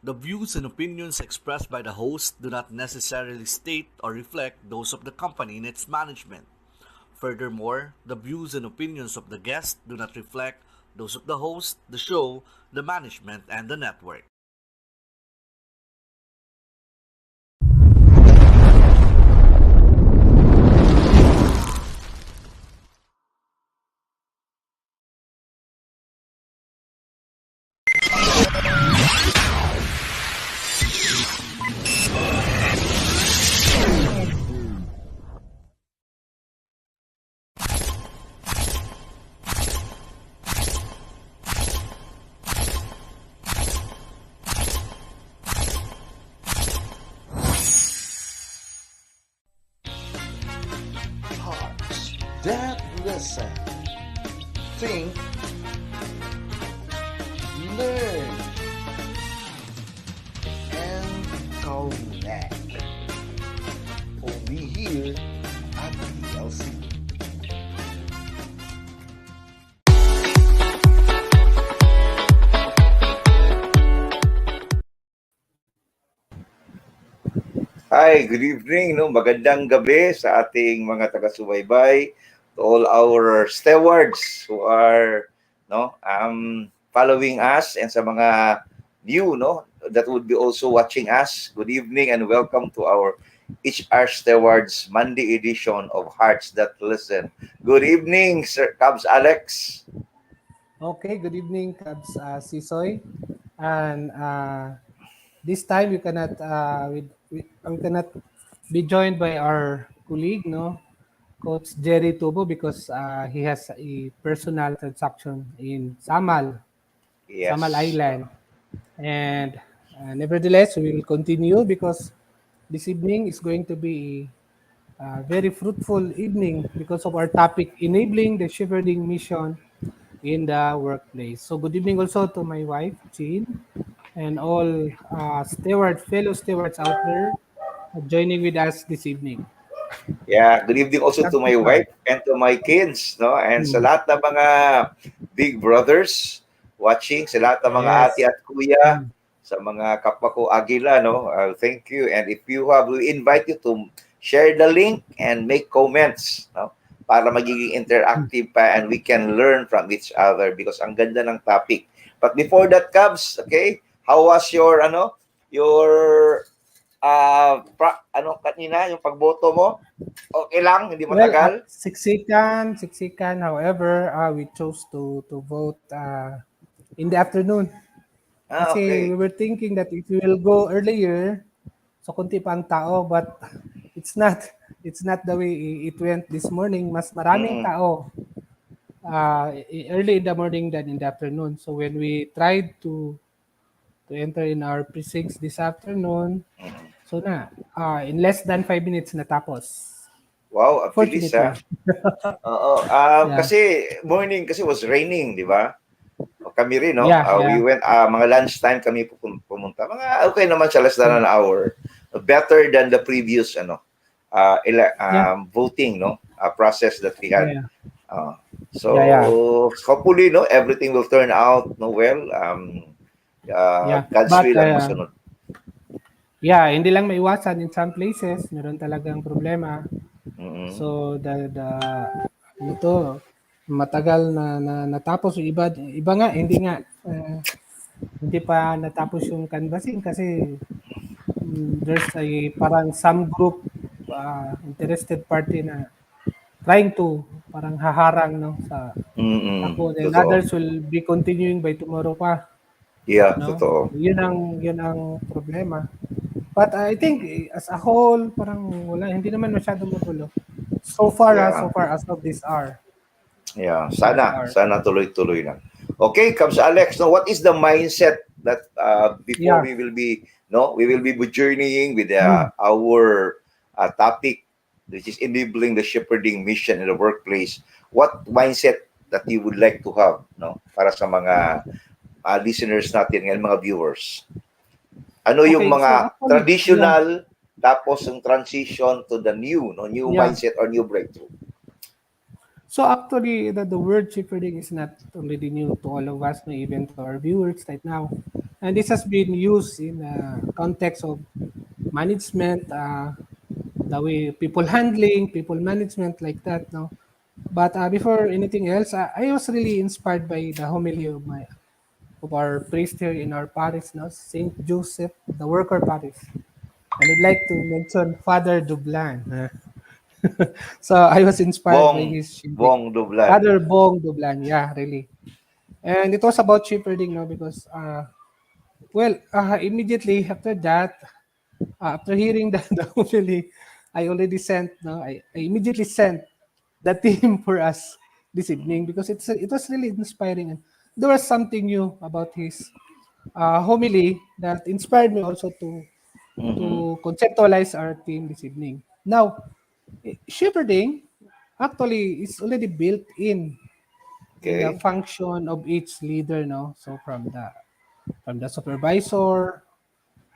The views and opinions expressed by the host do not necessarily state or reflect those of the company and its management. Furthermore, the views and opinions of the guest do not reflect those of the host, the show, the management, and the network. Hearts that listen, think, learn, and connect. Only here at PLC. Hi, good evening. No? Magandang gabi sa ating mga taga-subaybay, to all our stewards who are following us, and sa mga new that would be also watching us. Good evening and welcome to our HR Stewards Monday edition of Hearts That Listen. Good evening, Sir Cubs Alex. Okay, good evening, Cabs Sisoy. And this time we cannot be joined by our colleague, no, Coach Jerry Tubo, because he has a personal transaction in Yes. Samal Island. And nevertheless, we will continue because this evening is going to be a very fruitful evening because of our topic, enabling the shepherding mission in the workplace. So good evening also to my wife, Jean, and all fellow stewards out there joining with us this evening. Yeah, good evening also to That's my fun. wife and to my kids, no? And sa Hmm. lahat ng mga big brothers watching, sa lahat ng mga ate Yes. at kuya, Hmm. sa mga kapwa ko Agila, no? Thank you. And if you have, we invite you to share the link and make comments, no? Para magiging interactive pa and we can learn from each other because ang ganda ng topic. But before that, Cubs, okay? How was your kanina, yung pagboto mo? Okay lang, hindi Well, matagal. siksikan. However, we chose to vote in the afternoon. Kasi we Okay. were thinking that if we will go earlier, so konti pa ang tao, but it's not. It's not the way it went this morning. Mas maraming Mm-mm. tao early in the morning than in the afternoon. So when we tried to enter in our precincts this afternoon, so in less than 5 minutes natapos. Wow, ang bilis ha. Fortunately. Oo. Yeah. Kasi morning kasi was raining, di ba? Kami rin, no? We Yeah. went, mga lunchtime kami pumunta. Mga okay naman siya, less than Mm. an hour. Better than the previous, Yeah. voting, no? Process that we had. Yeah. So, Yeah. hopefully, no, everything will turn out, no, well. Yeah. God's But will ang masunod. yeah, hindi lang maiwasan in some places, meron talagang problema. Mm-mm. So ito matagal na natapos yung iba nga hindi pa natapos yung canvassing kasi there's a parang some group interested party na trying to parang haharang no sa Mm-mm. takbo, and Totoo. others will be continuing by tomorrow pa, Yeah, no. totoo. Yun ang problema. But I think as a whole parang hindi naman masyadong magulo so far Yeah. as of this hour. Yeah, This sana hour. tuloy-tuloy lang. Okay, Cubs Alex, no, what is the mindset that before Yeah. we will be journeying with Mm. our topic, which is enabling the shepherding mission in the workplace. What mindset that you would like to have, no, para sa mga listeners natin ngayon, mga viewers? Ano yung Okay, so mga actually, traditional tapos yung transition to the new yeah. mindset or new breakthrough? So actually, the word shepherding is not already new to all of us, no, even to our viewers right now. And this has been used in context of management, the way people handling, people management like that, no. But before anything else, I was really inspired by the homily of our priest here in our parish, no, Saint Joseph, the worker parish. And I'd like to mention Father Dublan. So I was inspired by Bong, his shepherding. Bong Dublan. Father Bong Dublan, yeah, really. And it was about shepherding, no, because immediately after that, after hearing the homily, I already sent, no, I immediately sent the theme for us this evening because it was really inspiring and there was something new about his homily that inspired me also Mm-hmm. to conceptualize our theme this evening. Now, shepherding actually is already built in the Okay. function of each leader, no? So from the supervisor,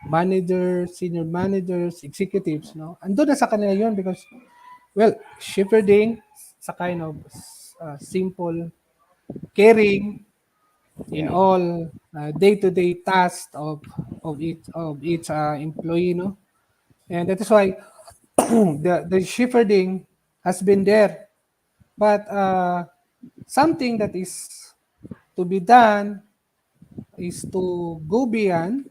manager, senior managers, executives, no? Andun na sa kanila yun because, well, shepherding sa kind of simple caring in Yeah. all day-to-day tasks of each employee, no? And that is why the shepherding has been there. But something that is to be done is to go beyond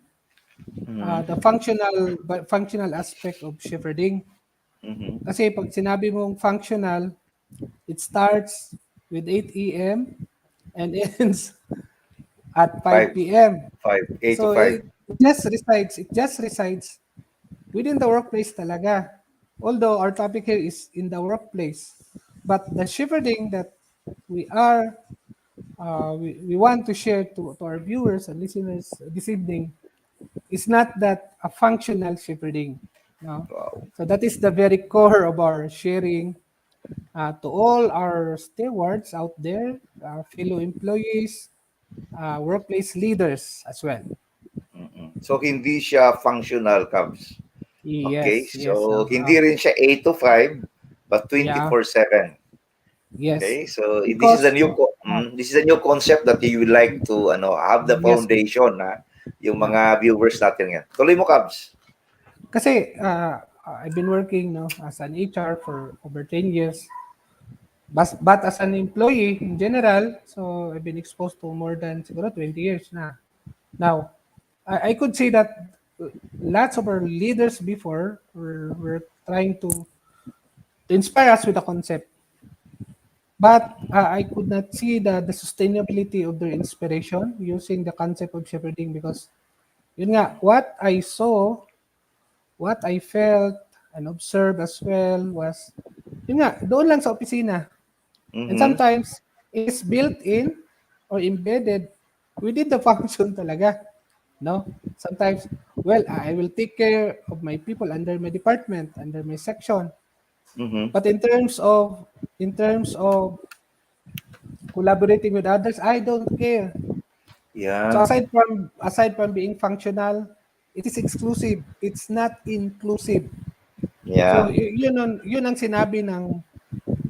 the Mm-hmm. functional aspect of shepherding. Mm-hmm. Kasi pag sinabi mong functional, it starts with 8 a.m. and ends at 5, 5 p.m. 5, 8 to So 5. it just resides within the workplace talaga. Although our topic here is in the workplace, but the shepherding that we are we want to share to our viewers and listeners this evening is not that a functional shepherding. No? Wow. So that is the very core of our sharing to all our stewards out there, our fellow employees, workplace leaders as well. So, hindi siya functional, Cubs. Okay, Yes, yes. so hindi rin siya 8 to 5, but Yeah, 24/7. yes. Okay, so Because, this is a new concept that you would like to have the yes, yes. foundation na yung Yeah. mga viewers natin yan. Tuloy mo, Cubs. Kasi I've been working, no, as an HR for over 10 years. But as an employee in general, so I've been exposed to more than siguro 20 years na. Now, I could say that lots of our leaders before were trying to inspire us with a concept. But I could not see the sustainability of their inspiration using the concept of shepherding because yun nga, what I saw, what I felt and observed as well was yun nga, doon lang sa opisina. And Mm-hmm. sometimes it is built in or embedded within the function talaga. No? Sometimes, well, I will take care of my people under my department, under my section. Mm-hmm. But in terms of collaborating with others, I don't care. So Yeah. aside from being functional, it is exclusive. It's not inclusive. So Yeah. yun ang sinabi ng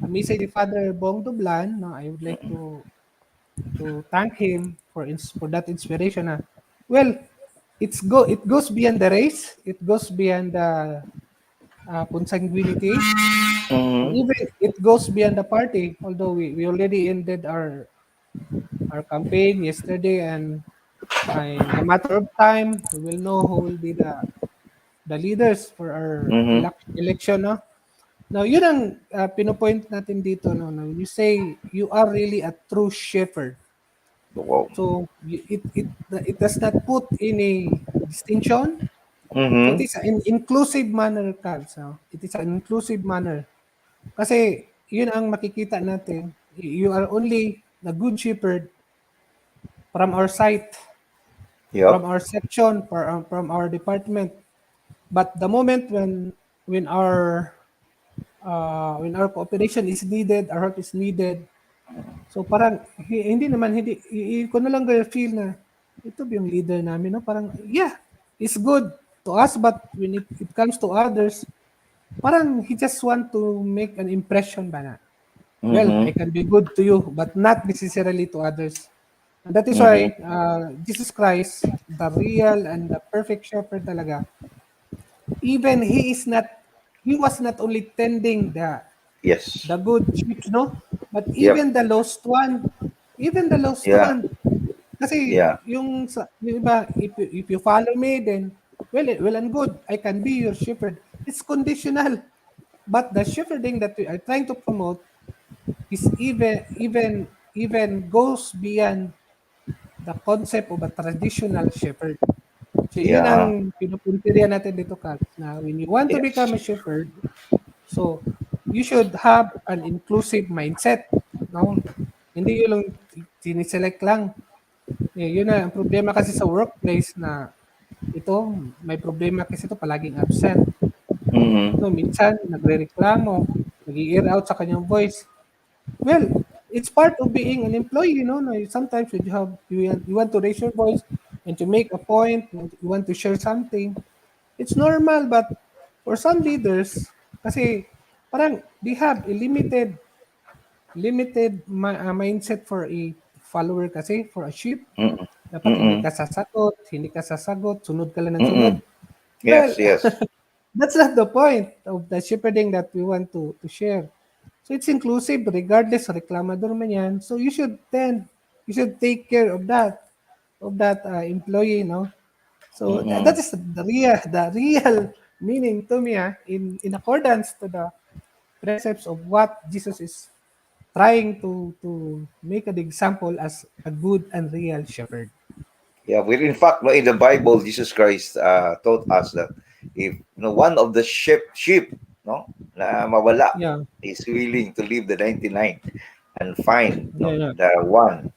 message ni Father Bong Dublan. No, I would like to thank him for that inspiration. Well, it goes beyond the race. It goes beyond the consanguinity. And Mm-hmm. even it goes beyond the party. Although we already ended our campaign yesterday, and in a matter of time, we will know who will be the leaders for our Mm-hmm. election. No? Now, yun ang pinopoint natin dito. No? Now, you say you are really a true shepherd. Wow. So it does not put any distinction. So it Mm-hmm. is an inclusive manner, Carl. So it is an inclusive manner. Kasi yun ang makikita natin. You are only the good shepherd from our site, from Yep. our section, from our department. But the moment when our cooperation is needed, our help is needed, so parang hindi ko na lang feel na ito ba yung leader namin, no? Parang yeah, it's good to us but when it comes to others, parang he just want to make an impression ba na. Well, I Mm-hmm. can be good to you, but not necessarily to others. And that is Mm-hmm. why Jesus Christ, the real and the perfect shepherd talaga, even he was not only tending Yes. the good sheep, no? But Yep. even the lost Yeah. one. Kasi Yeah. yung iba, if you follow me, then well and good, I can be your shepherd. It's conditional. But the shepherding that we are trying to promote is even goes beyond the concept of a traditional shepherd. So yun Yeah. ang pinupuntirya natin dito, Caps, na when you want to Yes. become a shepherd, so you should have an inclusive mindset. No? Hindi yun lang siniselect lang. Yun na, ang problema kasi sa workplace na ito, may problema kasi ito palaging absent. Mm-hmm. No, minsan nagrereklamo, nag-i-air out sa kanyang voice. Well, it's part of being an employee, no? No, sometimes you want to raise your voice and to make a point, you want to share something. It's normal, but for some leaders, kasi parang they have a limited mindset for a follower kasi, for a sheep. Mm-mm. Dapat Mm-mm. hindi ka sasagot, sunod ka lang ng sunod. Mm-mm. Well, Yes, yes. that's not the point of the shepherding that we want to share. So it's inclusive regardless reklamador man yan. So you should take care of that employee, no? So that Mm-mm. is the real meaning to me, in accordance to the precepts of what Jesus is trying to make an example as a good and real shepherd. Yeah, well, in fact, no, in the Bible, Jesus Christ taught us that if one of the sheep, no, na mawala Yeah, is willing to leave the 99 and find yeah, yeah. the one.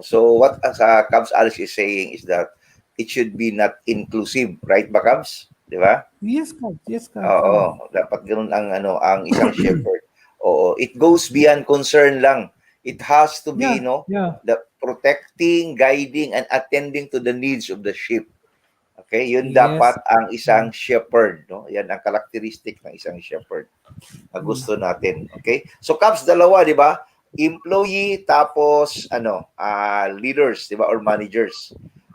So what as Cubs Alice is saying is that it should be not inclusive, right, ba Cubs? Di ba? Yes, Cubs, Oo, yeah. dapat ganoon ang isang shepherd. Oo, it goes beyond concern lang. It has to be, Yeah, yeah. the protecting, guiding, and attending to the needs of the sheep. Okay, yun Yes. dapat ang isang shepherd, no? Yan ang characteristic ng isang shepherd na Mm. gusto natin. Okay? So Cubs dalawa, 'di ba? Employee tapos leaders, 'di ba, or managers.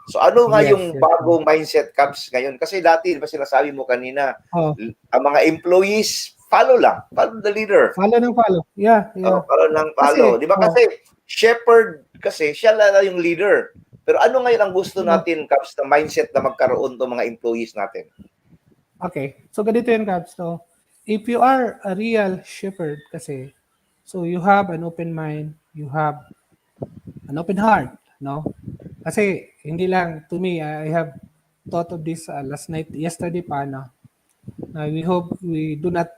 So ano nga Yes, yung yes. bagong mindset Cubs ngayon? Kasi dati, 'di ba sinasabi mo kanina, Oh, ang mga employees follow lang, follow the leader. follow ng follow. Yeah, Oh, yeah. follow lang follow. Kasi, 'Di ba kasi shepherd kasi siya lang yung leader. Pero ano ngayon ang gusto oh, natin Cubs na mindset na magkaroon ng mga employees natin? okay. So, ganito yun, Gabs. So, if you are a real shepherd kasi, so you have an open mind, you have an open heart, no? Kasi, hindi lang, to me, I have thought of this yesterday pa, no? We hope we do not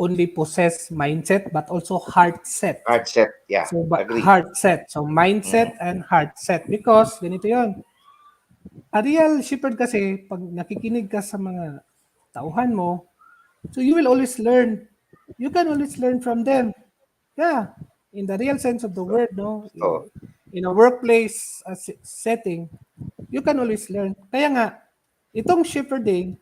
only possess mindset, but also heart set. Hard set. Yeah, So, agree. heart set. So, mindset Mhm. and heart set. Because, ganito yon. A real shepherd kasi, pag nakikinig ka sa mga tauhan mo, so you will always learn. You can always learn from them. Yeah, in the real sense of the So, word, no? so In a workplace setting, you can always learn. Kaya nga, itong shepherding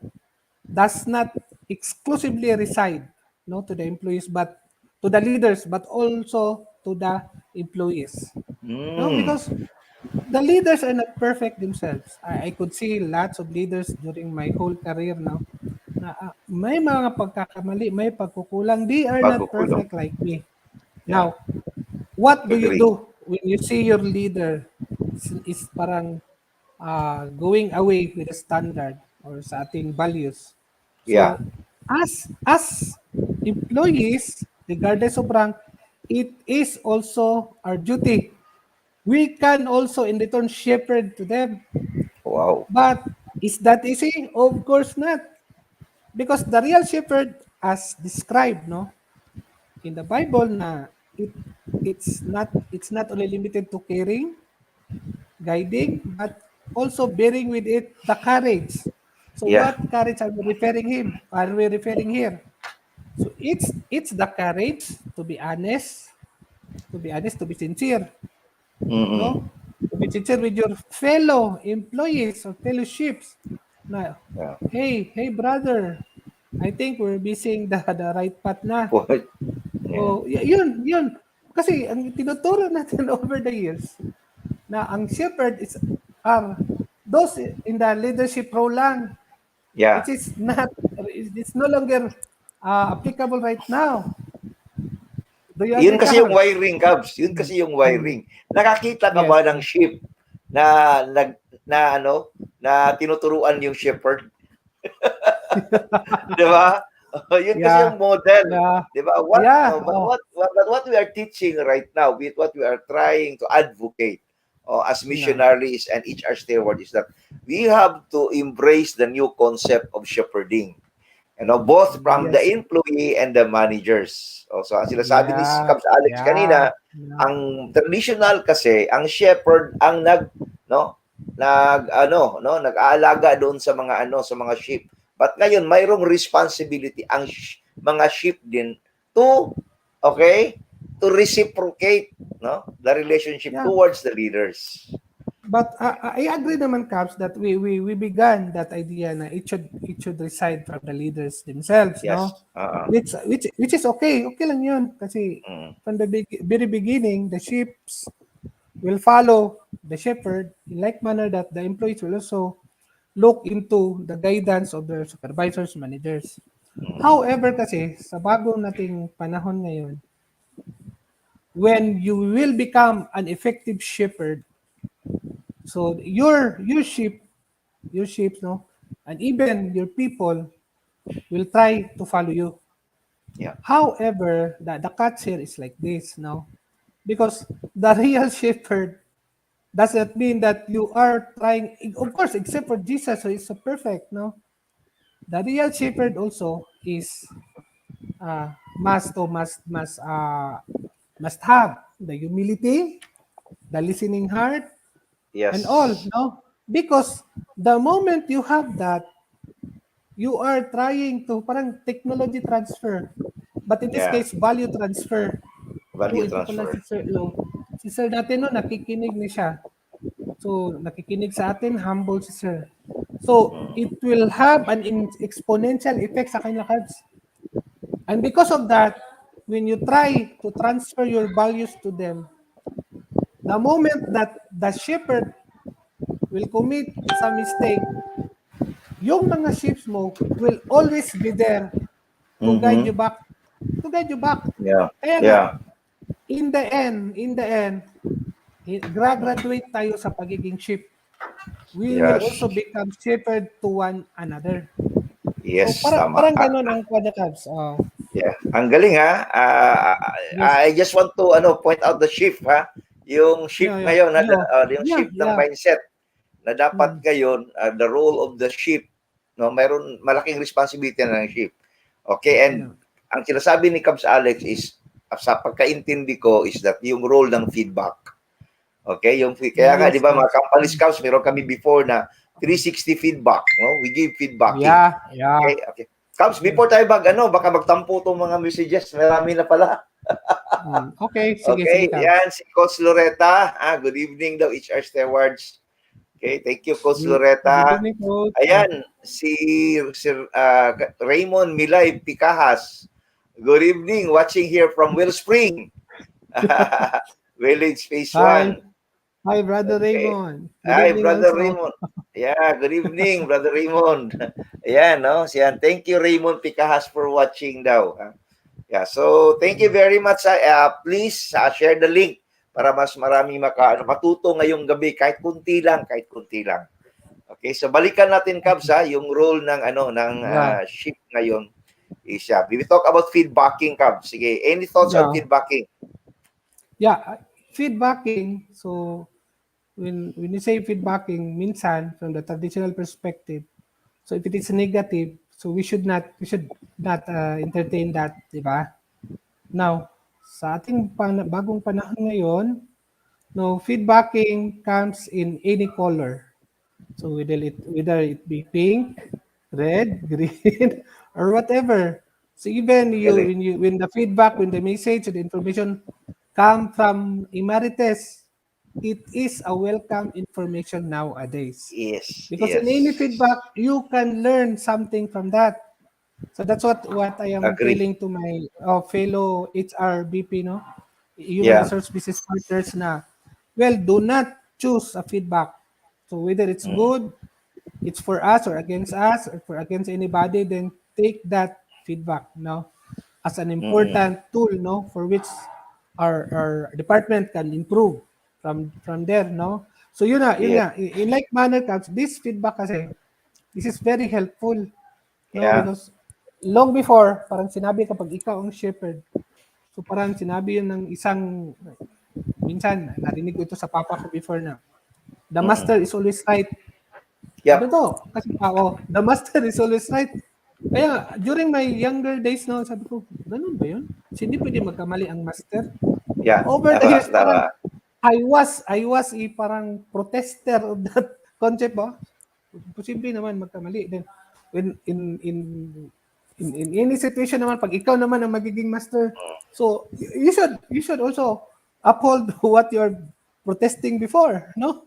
does not exclusively reside, no, to the employees, but to the leaders, but also to the employees. No, mm, because the leaders are not perfect themselves. I could see lots of leaders during my whole career now na may mga pagkakamali, may pagkukulang. They are not pagkukulong. perfect like me. Yeah, Now, what do you agree. do when you see your leader is parang going away with the standard or sa ating values? Yeah. So, as employees, regardless of rank, it is also our duty. We can also in return shepherd to them. Wow. But is that easy? Of course not. Because the real shepherd, as described, no, in the Bible, na it's not only limited to caring, guiding, but also bearing with it the courage. So Yeah. what courage are we referring him? Are we referring here? So it's the courage to be sincere, Mm-mm. no? To be sincere with your fellow employees or fellowships. Na, Yeah. hey brother, I think we're missing the right path na. What? Yeah. Oh, yun. Kasi ang tinuturo natin over the years na ang shepherd is are those in the leadership role lang, Yeah. which is not, it's no longer applicable right now. Do you Yun agree, kasi yung Cavs? wiring, Cubs. Yun Mm. kasi yung Mm. wiring. Nakakita ka Yes. ba ng sheep na nag na ano na tinuturuan yung shepherd, 'di ba? Yun kasi Yeah. yung model, Yeah. 'di ba? Yeah. But Oh, what we are teaching right now, with what we are trying to advocate as yeah. missionaries and HR steward is that we have to embrace the new concept of shepherding. Both from the Yes. employee and the managers. So, ang sinasabi ni si Yeah. Caps Alex Yeah. kanina, Yeah. ang traditional kasi, ang shepherd ang nag-aalaga doon sa mga sa mga sheep. But ngayon, mayroong responsibility ang mga sheep din to, okay, to reciprocate, the relationship Yeah. towards the leaders. But I agree naman, Caps, that we began that idea na it should reside from the leaders themselves, no? Yes. Which is okay. Okay lang 'yun kasi Mm, from the very beginning, the sheep will follow the shepherd in like manner that the employees will also look into the guidance of their supervisors, managers. mm, However kasi, sa bagong nating panahon ngayon, when you will become an effective shepherd, so your sheep, no, and even your people will try to follow you. yeah. However, the catch here is like this, no, because the real shepherd does not mean that you are trying, of course, except for Jesus, who is so perfect, no? The real shepherd also is must have the humility, the listening heart, and all, Yes. no? Because the moment you have that, you are trying to parang technology transfer. But in this Yeah. case, value transfer. Value Ito pala transfer. si Sir, no? Si Sir dati no, nakikinig ni siya. So, nakikinig sa atin, humble si Sir. So, it will have an exponential effect sa kanya, Cards. And because of that, when you try to transfer your values to them, the moment that the shepherd will commit some mistake, yung mga sheep mo will always be there to guide Mm-hmm. you back. To guide you back. Yeah. Kaya nga, Yeah. in the end, graduate tayo sa pagiging sheep. We will Yes. also become shepherd to one another. So, Yes, parang, tama. parang ganun ang Quadra Cubs. Oh, Yeah. Ang galing ha. yes. I just want to point out the shift ha. Yung Yeah, shift yeah. ngayon, Yeah, yung yeah, shift ng yeah. mindset na dapat Mm, ngayon, the role of the sheep, no, mayroon malaking responsibility na ng sheep. Okay, and yeah. ang sinasabi ni Cubs Alex is, sa pagkaintindi ko, is that yung role ng feedback. Okay, kaya nga, di Yes, ba, mga yes. company scouts, meron kami before na 360 feedback, no? We give feedbacking. Yeah, yeah. Okay, okay. Cubs, Yes. before tayo baka magtampo tong mga messages. Marami na pala. Okay, sige, sige, Okay, Cubs. yan, si Coach Loretta. Good evening daw, HR Stewards. Okay, thank you, Coach Good Loretta. evening, Coach. Ayan, si Raymond Milay Picahas. Good evening, watching here from Wellspring. Village Phase Hi. 1. Hi, Brother Okay. Raymond. Good Hi, evening Brother also. Raymond. Yeah, good evening, Brother Raymond. Ayan, no? Siyan. Thank you, Raymond Picahas, for watching daw. Yeah, so thank you very much. Please share the link para mas marami matuto ngayong gabi, kahit kunti lang, kahit kunti lang. Okay, so balikan natin, Cubs, yung role ng Yeah. ship ngayon is we talk about feedbacking, Cubs. Sige, any thoughts on Yeah. feedbacking? Yeah. Feedbacking, so when you say feedbacking, minsan from the traditional perspective, so if it is negative, so we should not entertain that, di ba? Now, sa ating bagong panahon ngayon, no, feedbacking comes in any color. So whether it be pink, red, green, or whatever. So even you Galing. when the message, the information come from Emeritus, it is a welcome information nowadays. Yes, Because in any yes. feedback, you can learn something from that. So that's what I am Agree. telling to my fellow HRBP, no? human Yeah. resource business partners na, well, do not choose a feedback. So whether it's Mm. good, it's for us, or for against anybody, then take that feedback, as an Mm-mm. important tool, for which our department can improve from there, no? So yun Yes. nga, in like manner, Caps, this feedback kasi, this is very helpful, no? Yeah. Because long before, parang sinabi kapag ikaw ang shepherd, so parang sinabi yun ng isang, minsan, narinig ko ito sa papa ko before na, the Mm-mm. master is always right. Yep. Totoo, kasi the master is always right. Kaya during my younger days, no, sabi ko, ganun ba yun? Kasi hindi pwede magkamali ang master. Yeah. Over the Tama. years, parang Tama. I was a parang protester of that concept, ba? Posible naman magkamali. Then, when in any situation naman, pag ikaw naman ang magiging master, so you should also uphold what you're protesting before, no?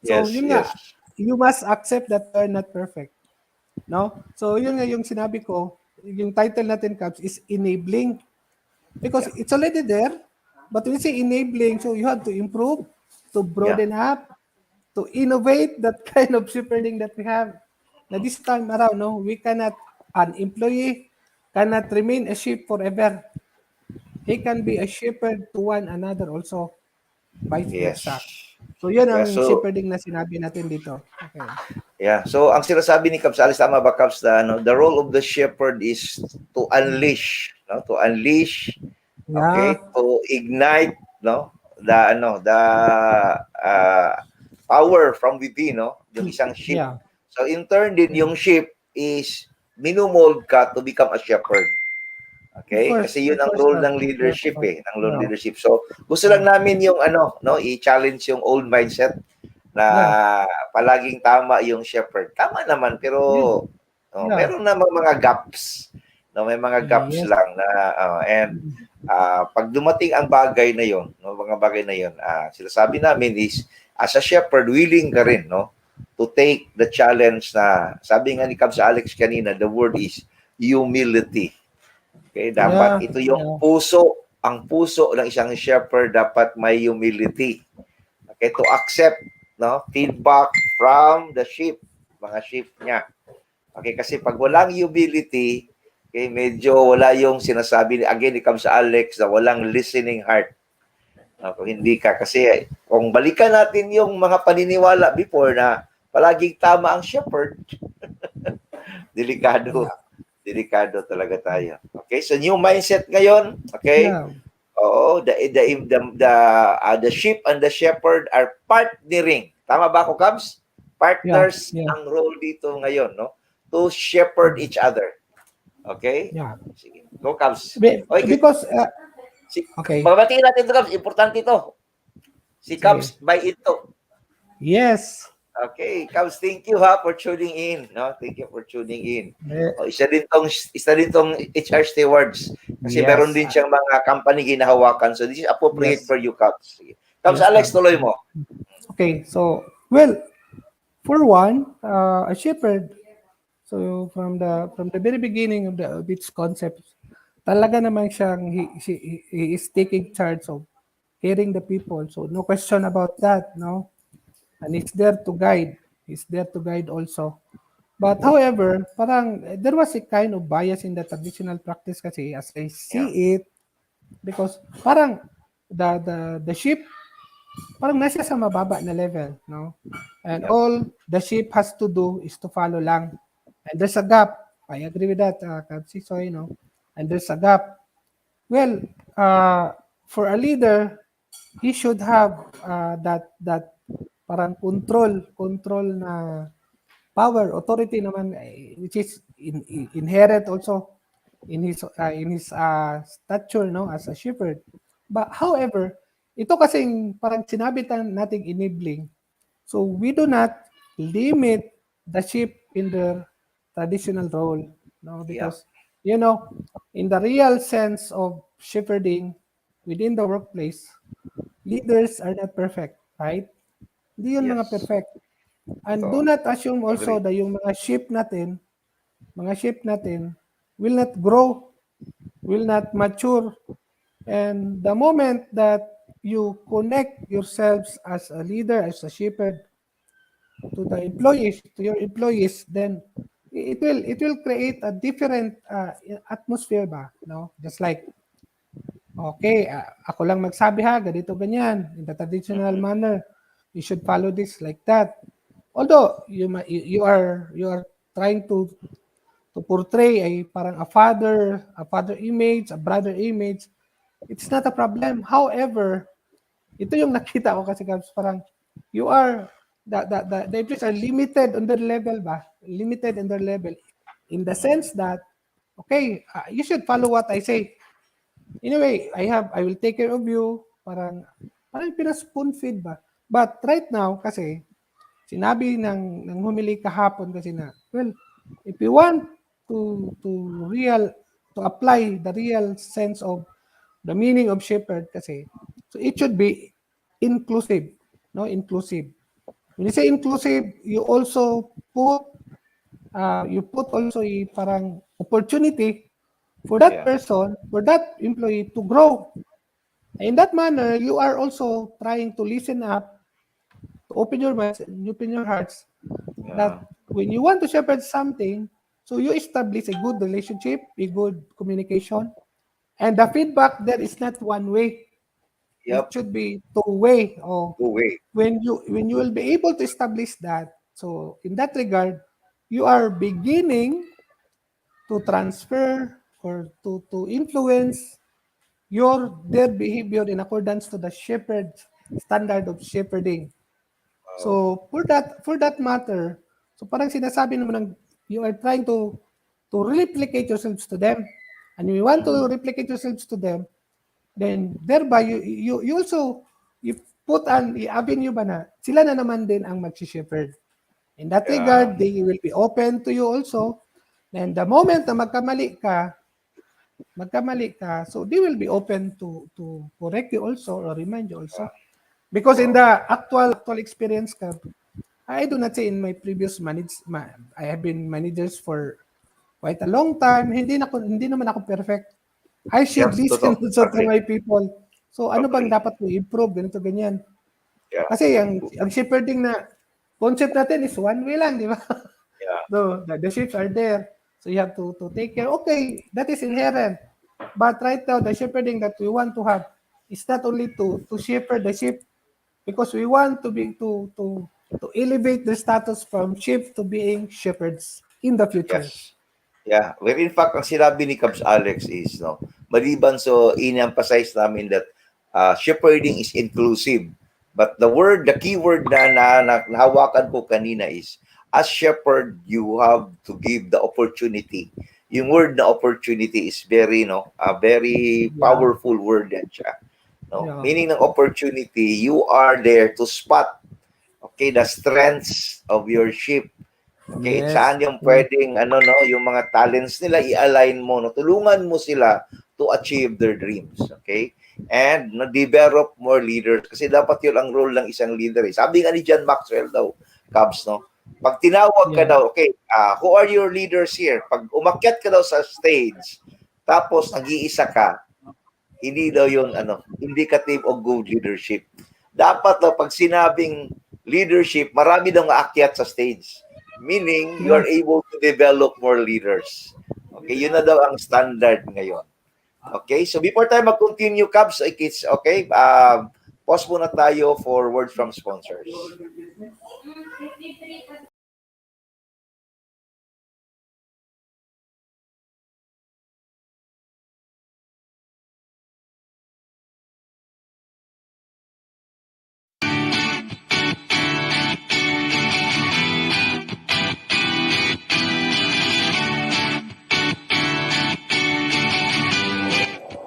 So Yes. yun nga, Yes. you must accept that you're not perfect, no? So yun nga yung sinabi ko, yung title natin, Caps, is enabling, because Yeah. it's already there. But when you say enabling, so you have to improve, to Yeah. broaden up, to innovate that kind of shepherding that we have. Now this time around, no, we cannot, an employee cannot remain a sheep forever. He can be a shepherd to one another also, vice versa. Yes. So yun Yeah. ang So shepherding na sinabi natin dito. Okay. yeah. So ang sinasabi ni Caps Alice, tama ba Caps, na the role of the shepherd is to unleash, no? To unleash, Yeah. okay? To ignite, no? The uh, power from within, no? Yung isang sheep. Yeah. So in turn din Yeah. yung sheep is minumold ka to become a shepherd. Okay? Kasi yun Of ang course, role Cap. ng Yeah. leadership ng role Yeah. leadership. So gusto Yeah. lang namin yung no, i-challenge yung old mindset na Yeah. palaging tama yung shepherd. Tama naman, pero Yeah. Yeah. meron namang mga gaps. No, may mga gaps Yes. lang na and pag dumating ang bagay na yon, no, mga bagay na yon, sinasabi namin is as a shepherd willing ka rin, no, to take the challenge na sabi nga ni Cubs Alex kanina, the word is humility. Okay, dapat Yeah. ito yung Yeah. puso, ang puso ng isang shepherd dapat may humility. Okay, to accept, no, feedback from the sheep, mga sheep niya. Okay, kasi pag walang humility, okay, medyo wala yung sinasabi, again, it comes sa Alex, na walang listening heart. Kung hindi ka, kasi kung balikan natin yung mga paniniwala before na palaging tama ang shepherd, delikado. Yeah. Delikado talaga tayo. Okay, so new mindset ngayon, okay? Yeah. Oo, the sheep and the shepherd are partnering. Tama ba ako, Cubs? Yeah. Partners Yeah. ang role dito ngayon, no? To shepherd each other. Okay? Yeah. Sige. Go, Cubs. Okay, Because okay. babatiin natin ito, Cubs. Importante ito. Si Cubs Sige. by ito. Yes. Okay, Cubs, thank you for tuning in. No? Thank you for tuning in. Eh, Isa din tong HR Stewards. Kasi meron Yes. din siyang mga company ginahawakan. So this is appropriate Yes. for you, Cubs. Cubs, Yes, Alex, Cubs. tuloy mo. Okay. So, well, for one, a shepherd. So from the very beginning of its concept, talaga naman siyang he is taking charge of hearing the people. So no question about that, no. And it's there to guide. It's there to guide also. But however, parang there was a kind of bias in the traditional practice kasi as I Yeah. see it, because parang the sheep parang nasa sa mababa na level, no? And Yeah. all the sheep has to do is to follow lang. And there's a gap. I agree with that, Kapsisoy, no? And there's a gap. Well, for a leader, he should have that parang control na power, authority naman, which is inherent also in his stature, no, as a shepherd. But however, ito kasing parang sinabi nating enabling. So we do not limit the sheep in their traditional role, no, Yeah. because in the real sense of shepherding within the workplace, leaders are not perfect, right? Hindi yun mga Yes. perfect. And do Ito. not assume also Agree. that yung mga sheep natin will not grow, will not mature, And the moment that you connect yourselves as a leader, as a shepherd to the employees, to your employees, then it will create a different atmosphere ba, no? Just like, okay, ako lang magsabi ha, ganito ganyan, in the traditional Mhm. manner. You should follow this like that. Although you are trying to portray a parang a father image, a brother image, it's not a problem. However, ito yung nakita ko kasi Gabs, parang you are the employees are limited on their level ba? Limited in their level in the Mhm. sense that okay, you should follow what I say. Anyway, I will take care of you. Parang pina-spoon feed ba? But right now kasi sinabi ng humili kahapon kasi na, well, if you want to real to apply the real sense of the meaning of shepherd kasi, so it should be inclusive, no? Inclusive. When you say inclusive, you put also a parang opportunity for that Yeah. person, for that employee to grow. In that manner, you are also trying to listen up, to open your minds and open your hearts Yeah. that when you want to shepherd something, so you establish a good relationship, a good communication, and the feedback there is not one way. It Yep. should be two way. Or Go away. when you will be able to establish that, so in that regard, you are beginning to transfer or to influence their behavior in accordance to the shepherd standard of shepherding. Wow. So for that matter, so parang sinasabi naman ng you are trying to replicate yourselves to them. And you want to Mhm. replicate yourselves to them, then thereby you also you put an avenue ba na sila na naman din ang magsi-shepherd. In that Yeah. regard, they will be open to you also. And the moment na magkamali ka, so they will be open to correct you also or remind you also. Because in Wow. the actual experience ka, I do not say in my previous I have been managers for quite a long time. Hindi naman ako perfect. I should Yep. listen Totoo. also to Agree. my people. So ano bang Agree. dapat ko improve ganito ganyan. Yeah. Kasi ang shepherding na concept natin is one way lang, di ba? Yeah. No, the sheep are there. So you have to take care. Okay, that is inherent. But right now, the shepherding that we want to have is not only to shepherd the sheep because we want to elevate the status from sheep to being shepherds in the future. Yes. Yeah. Well, in fact, ang sinabi ni Cubs Alex is, no, maliban so in-emphasize namin that shepherding is inclusive. But the key word na nahawakan ko kanina is, as shepherd, you have to give the opportunity. Yung word na opportunity is very, no, a very Yeah, powerful word yan siya. No? yeah, Meaning ng opportunity, you are there to spot, okay, the strengths of your sheep. Okay, yes, saan yung true. pwedeng ano no, yung mga talents nila i-align mo no, tulungan mo sila to achieve their dreams, okay? And no, develop more leaders kasi dapat yun ang role ng isang leader. Eh. Sabi nga ni John Maxwell daw, Cubs no. Pag tinawag ka Yeah, daw, okay, who are your leaders here? Pag umakyat ka daw sa stage, tapos nag-iisa ka, hindi daw yun ano, indicative of good leadership. Dapat daw pag sinabing leadership, marami daw aakyat sa stage. Meaning, you yeah. are able to develop more leaders. Okay, yun na daw ang standard ngayon. Okay, so before tayo mag-continue, Cubs, okay, pause muna tayo for words from sponsors.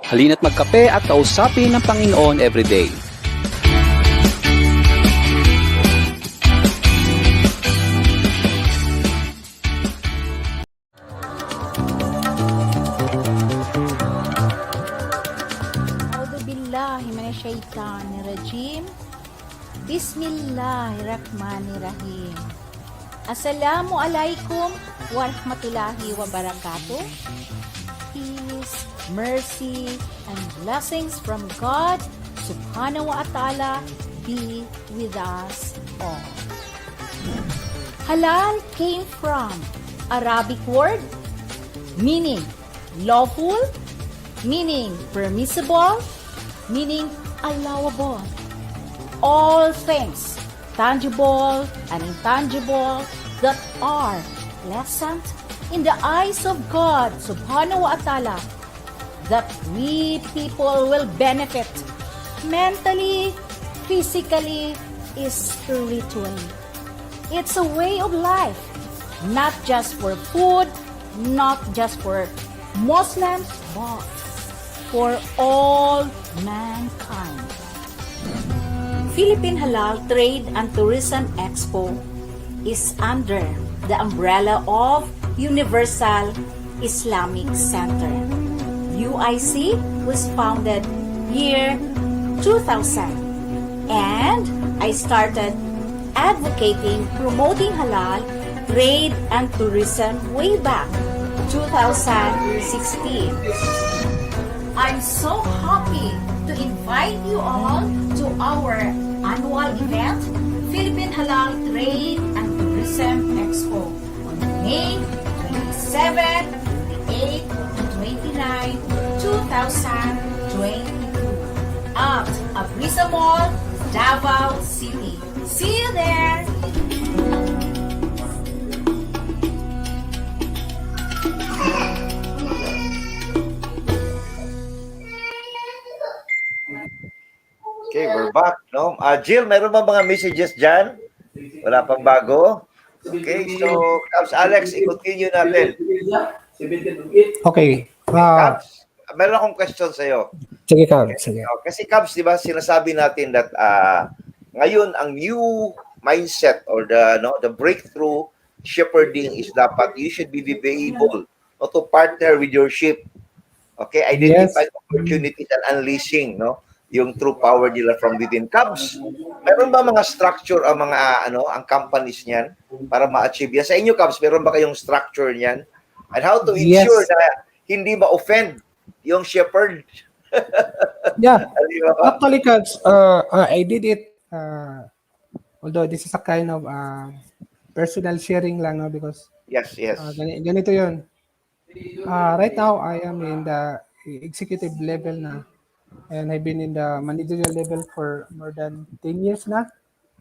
Halina't magkape at kausapin ng Panginoon everyday. A'udzu billahi minasyaitonir rajim. Bismillahirrahmanirrahim. Assalamualaikum warahmatullahi wabarakatuh. Peace mercy, and blessings from God subhanahu wa ta'ala be with us all. Halal came from Arabic word meaning lawful, meaning permissible, meaning allowable. All things, tangible and intangible, that are pleasant in the eyes of God subhanahu wa ta'ala, that we people will benefit mentally, physically, spiritually. It's a way of life, not just for food, not just for Muslims, but for all mankind. Philippine Halal Trade and Tourism Expo is under the umbrella of Universal Islamic Center. UIC was founded year 2000, and I started advocating promoting halal trade and tourism way back 2016. I'm so happy to invite you all to our annual event, Philippine Halal Trade and Tourism Expo on May 27, 28, and 29, 2022 at Abrisa Mall, Davao City. See you there! Okay, we're back, no? Jill, meron ba mga messages dyan? Wala pang bago? Okay, so, Cubs Alex, i-continue natin. Okay. Cubs, meron akong question sa'yo. Sige, Carl. Sige. Kasi Cubs, di ba, sinasabi natin that ngayon, ang new mindset or the breakthrough shepherding is dapat you should be able to partner with your sheep. Okay, identify opportunities and unleashing, no? Yung true power nila from within. Cubs, meron ba mga structure ang mga ang companies niyan para ma-achieve yan? Sa inyo, Cubs, meron ba kayong structure niyan? And how to ensure na hindi ma-offend yung shepherd? Yeah. Actually, Cubs, I did it, although this is a kind of personal sharing lang, no? Because Yes. ganito yun. Right now, I am in the executive level na, and I've been in the managerial level for more than 10 years na.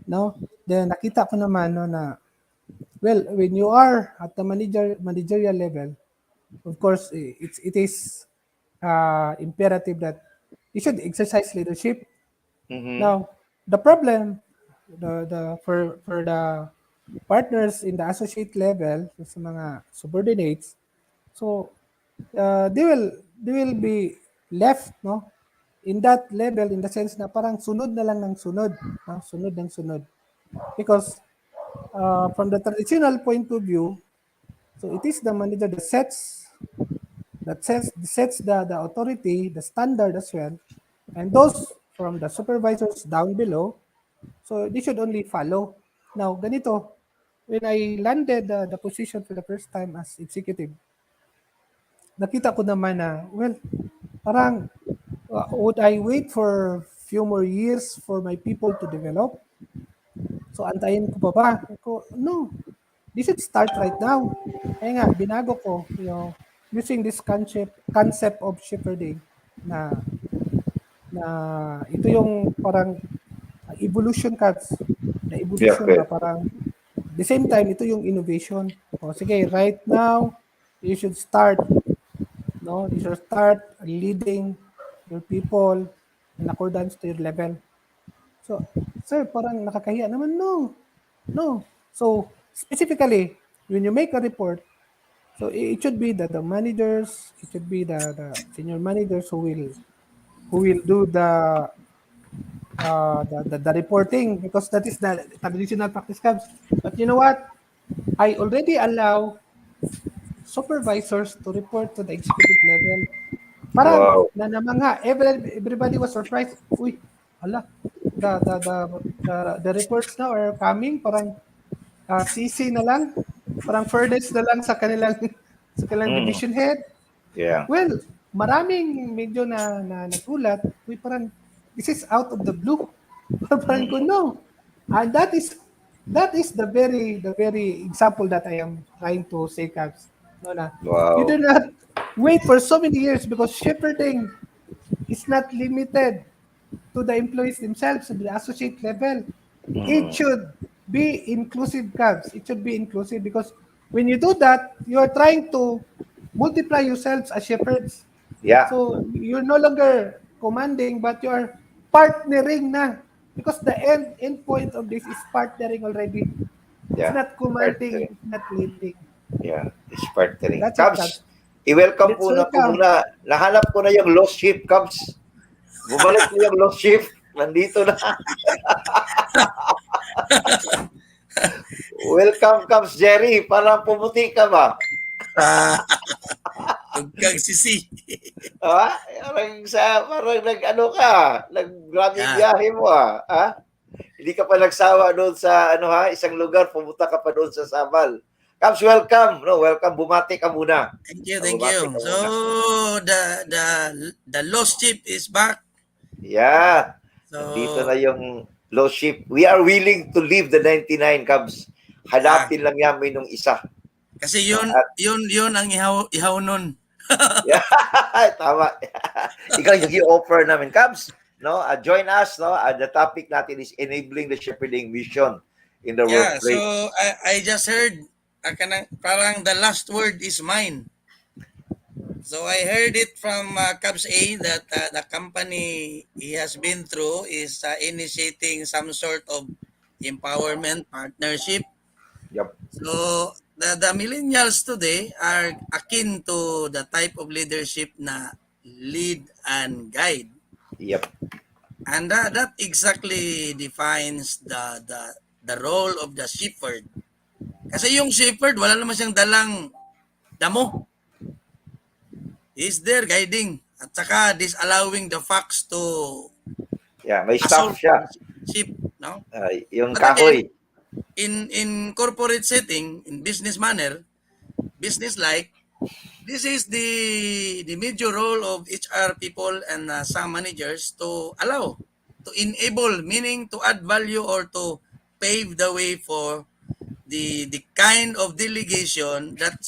No? Then nakita ko naman na, well, when you are at the managerial level, of course, it is imperative that you should exercise leadership. Mm-hmm. Now, the problem for the partners in the associate level, sa mga subordinates, so they will be left, no, in that level, in the sense na parang sunod na lang ng sunod, no? Sunod ng sunod, because from the traditional point of view, so it is the manager that sets the authority, the standard as well, and those from the supervisors down below, so they should only follow. Now, ganito, when I landed the position for the first time as executive, nakita ko naman na, well, parang, would I wait for few more years for my people to develop? So, antayin ko pa ba? No. This should start right now. Kaya nga, binago ko, using this concept of shepherding na ito yung parang evolution cuts. Na evolution ba, parang the same time, ito yung innovation. Sige, right now, you should start leading your people in accordance to your level. So, sir, parang nakakahiya naman. No. So, specifically, when you make a report, so it should be that the managers, it should be the senior managers who will do the reporting, because that is the traditional practice comes. But you know what? I already allow supervisors to report to the executive level. Parang namanga, everybody was surprised. Uy, hala, the reports now are coming, parang CC na lang, parang furthest na lang sa kanilang division head. Yeah. Well, maraming medyo na nagulat. Uy, parang, this is out of the blue. Parang ko, no. And that is the very example that I am trying to say, Caps. No, na, you do Wow. not wait for so many years because shepherding is not limited to the employees themselves at the associate level. It Mm. should be inclusive, Cavs. It should be inclusive because when you do that, you are trying to multiply yourselves as shepherds. Yeah, So you're no longer commanding, but you're partnering na. Because the end point of this is partnering already. It's yeah. not commanding, Partnering. it's not leading. Yeah, it's partnering. That's it, Cubs, Cavs. i-welcome Let's po na po welcome. muna. Nahanap ko na yung lost sheep, Cubs. Bumalik po yung lost sheep. Nandito na. Welcome, Cubs Jerry. Parang pumuti ka ba? Ah, Tugkag sisi. Ha? Parang nag-ano ka. Nag-grabing Yeah. biyahe mo ha? Hindi ka pa nagsawa doon sa isang lugar, pumunta ka pa doon sa Sabal. Cubs, welcome. No, welcome. Bumati ka muna. Thank you, thank Bumati you. ka So muna. the lost sheep is back. Yeah. So Nandito na yung lost sheep. We are willing to leave the 99, Cubs. Hanapin lang namin yung isa. kasi No, yun ang ihaw nun. Yeah, tama. Ikaw yung offer namin, Cubs. No, join us. No, the topic natin is enabling the shepherding mission in the Yeah, so workplace. I just heard parang the last word is mine. So I heard it from Cubs A that the company he has been through is initiating some sort of empowerment partnership. Yep. So the millennials today are akin to the type of leadership na lead and guide. Yep. And that exactly defines the role of the shepherd. Kasi yung shepherd, wala naman siyang dalang damo. He's there guiding at saka disallowing the fox to Yeah, may assault staff siya. the sheep. No? Yung But again, kahoy. in corporate setting, in business manner, business like, this is the major role of HR people and some managers to allow, to enable, meaning to add value or to pave the way for the kind of delegation that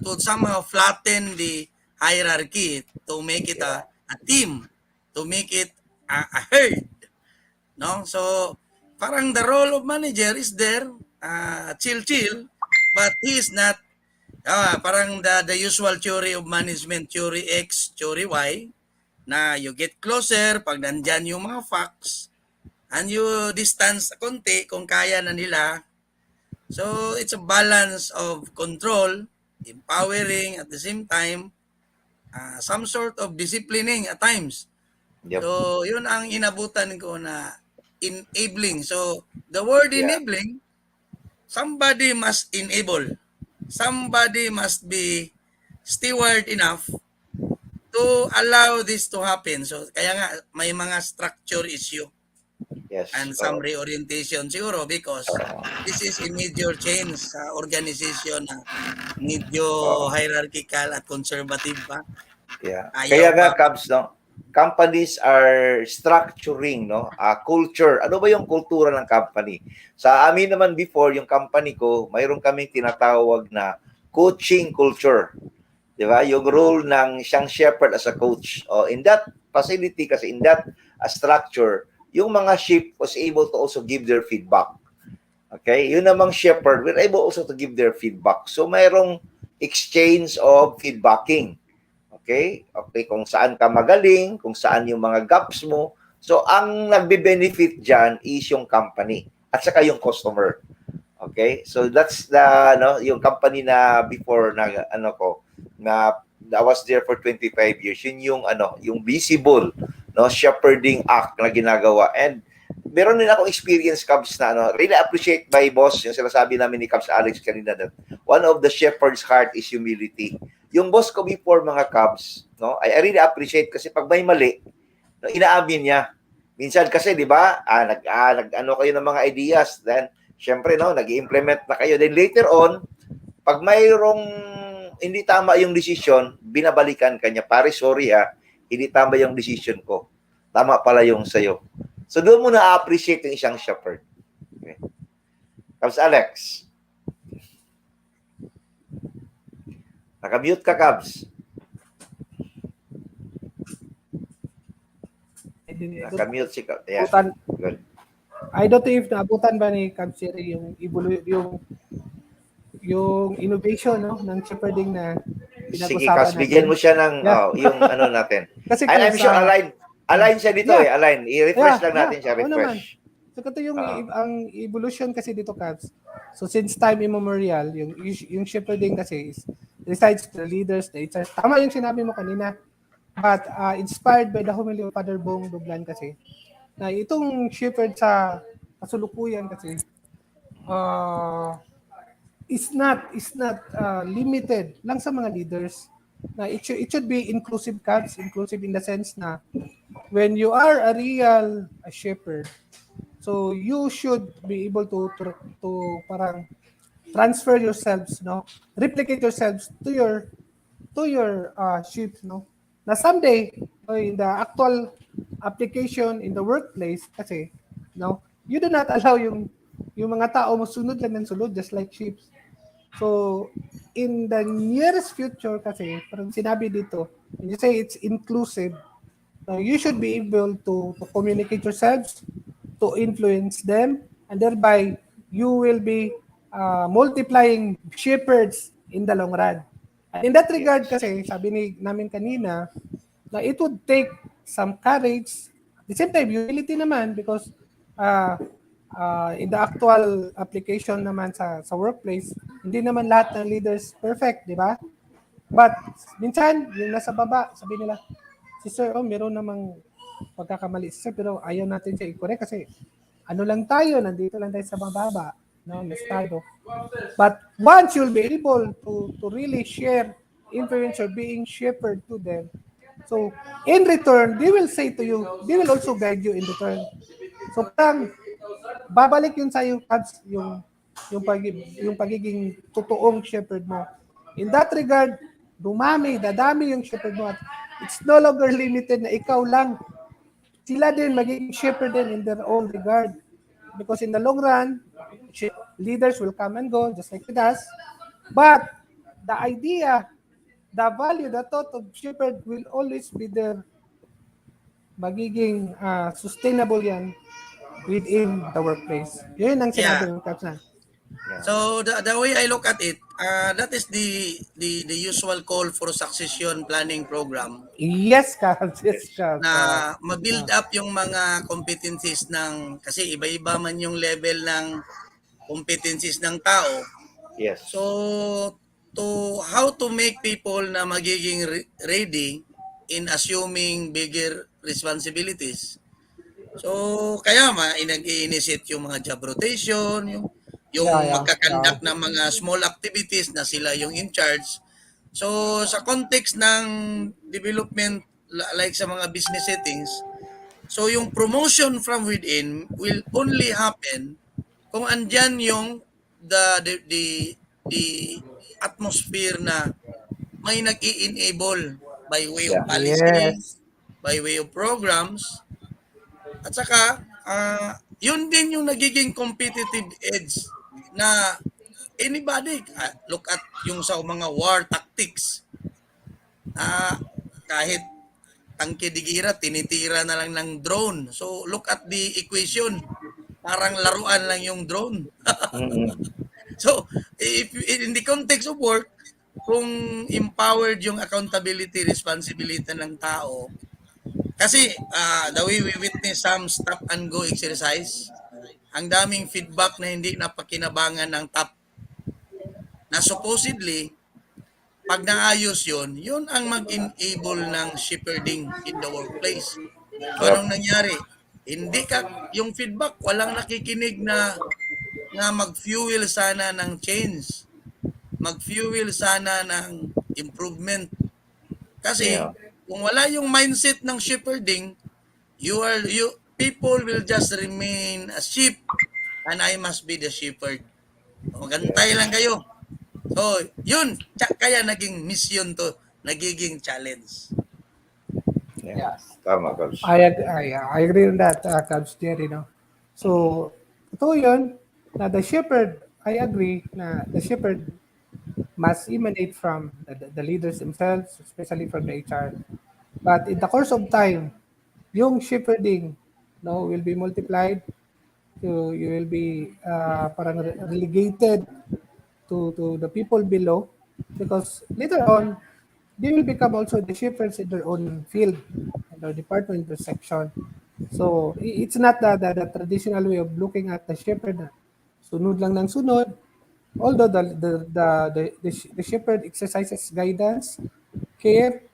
would somehow flatten the hierarchy to make it Yeah. a team, to make it a herd, no? So parang the role of manager is there, chill, but he is not. Parang the usual theory of management, theory X, theory Y, na you get closer pag nandyan yung mga facts and you distance konti kung kaya na nila. So it's a balance of control, empowering at the same time, some sort of disciplining at times. Yep. So yun ang inabutan ko na enabling. So the word Yeah. enabling, somebody must enable. Somebody must be steward enough to allow this to happen. So kaya nga may mga structure issue Yes. and some reorientation siguro because this is a major change sa organization na medyo hierarchical at conservative pa. Yeah. Kaya Ayaw nga, pa. Cubs, no? Companies are structuring, no? Culture. Ano ba yung kultura ng company? Sa amin naman before, yung company ko, mayroon kaming tinatawag na coaching culture. Di ba? Yung role ng siyang shepherd as a coach. In that facility, kasi in that structure, yung mga sheep was able to also give their feedback. Okay? Yun namang shepherd were able also to give their feedback. So, mayroong exchange of feedbacking. Okay? Okay, kung saan ka magaling, kung saan yung mga gaps mo. So, ang nagbe-benefit dyan is yung company at saka yung customer. Okay? So, that's yung company na before na I was there for 25 years. Yun yung visible, shepherding act na ginagawa. And meron din akong experience, Cubs, na really appreciate my boss, yung sinasabi namin ni Cubs Alex kanina, that one of the shepherd's heart is humility. Yung boss ko before, mga Cubs, I really appreciate kasi pag may mali, inaamin niya. Minsan kasi, di ba, nag-ano kayo ng mga ideas, then, syempre, nag-i-implement na kayo. Then later on, pag mayroong hindi tama yung desisyon, binabalikan ka niya, pare, sorry ha, hindi tama yung decision ko. Tama pala yung sa'yo. So doon mo na-appreciate yung isang shepherd. Okay. Kabs Alex. Nakamute ka, Kabs. Nakamute si Kabs. Yeah. Abutan, Good. I don't know if naabutan ba ni Cab Siri yung innovation no ng shepherding na Sige, pinag-usapan Kabs, bigyan mo siya ng Yeah. yung ano natin. Kasi I'm sure align siya dito Yeah. align. I-refresh lang natin siya, Oo naman. refresh. So ito yung ang evolution kasi dito, Cavs. So since time immemorial, yung shepherding kasi resides to the leaders, the HRs. Tama yung sinabi mo kanina. But inspired by the homily of Father Bong Dublan kasi, na itong shepherd sa kasulukuyan kasi, is not limited lang sa mga leaders. Na it should be inclusive, Cavs, inclusive in the sense na when you are a real shepherd, so you should be able to parang transfer yourselves, no? Replicate yourselves to your sheep, no? Na someday, in the actual application in the workplace, kasi, no, you do not allow yung mga tao mo sunod lang ng sunod just like sheep. So, in the nearest future kasi, parang sinabi dito, when you say it's inclusive, you should be able to communicate yourselves, to influence them, and thereby you will be multiplying shepherds in the long run. And in that regard kasi, sabi namin kanina, na it would take some courage, at the same time, humility naman because in the actual application naman sa workplace, hindi naman lahat ng leaders perfect, di ba? But minsan, yung nasa baba, sabi nila, si Sir, meron namang pagkakamali si Sir, pero ayaw natin siya i-correct kasi ano lang tayo, nandito lang tayo sa mababa, no, estado. But once you'll be able to really share influence or being shepherd to them, so in return, they will say to you, they will also guide you in return. So parang babalik yun sa yung yung pagiging totoong shepherd mo. In that regard, dadami yung shepherd mo at it's no longer limited na ikaw lang. Sila din magiging shepherd din in their own regard. Because in the long run, leaders will come and go just like with us. But the idea, the value, the thought of shepherd will always be there. Magiging sustainable yan within the workplace. Yun ang sinabi ng Caps na. So the way I look at it, that is the usual call for succession planning program. Yes, Caps. Yes, Caps. Na ma-build up yung mga competencies ng, kasi iba-iba man yung level ng competencies ng tao. Yes. So how to make people na magiging ready in assuming bigger responsibilities. So kaya nag-i-initiate yung mga job rotation, yung magkakandak ng mga small activities na sila yung in charge. So sa context ng development like sa mga business settings, so yung promotion from within will only happen kung andyan yung the atmosphere na may nag-i-enable by way of policy, by way of programs, at saka yun din yung nagiging competitive edge na anybody, look at yung sa mga war tactics, kahit tangke digira, tinitira na lang ng drone. So look at the equation, parang laruan lang yung drone. So if in the context of work, kung empowered yung accountability, responsibility ng tao, kasi the way we witness some stop and go exercise, ang daming feedback na hindi napakinabangan ng top na supposedly pag naayos yun ang mag-enable ng shepherding in the workplace. So anong nangyari? Hindi yung feedback, walang nakikinig na mag-fuel sana ng change, mag-fuel sana ng improvement. Kasi kung wala yung mindset ng shepherding, people will just remain a sheep and I must be the shepherd. Magantay lang kayo. So, yun, kaya naging mission to, nagiging challenge. Yeah. Yes. Tama, Cubs. I agree on that, Cubs Jerry, no? Mm-mm. So, totoo yun, na the shepherd, I agree na the shepherd must emanate from the leaders themselves, especially from the HR. But in the course of time, yung shepherding, no, will be multiplied. You will be parang relegated to the people below, because later on they will become also the shepherds in their own field and their department, their section. So it's not the traditional way of looking at the shepherd na sunod lang ng sunod. Although the shepherd exercises guidance, care,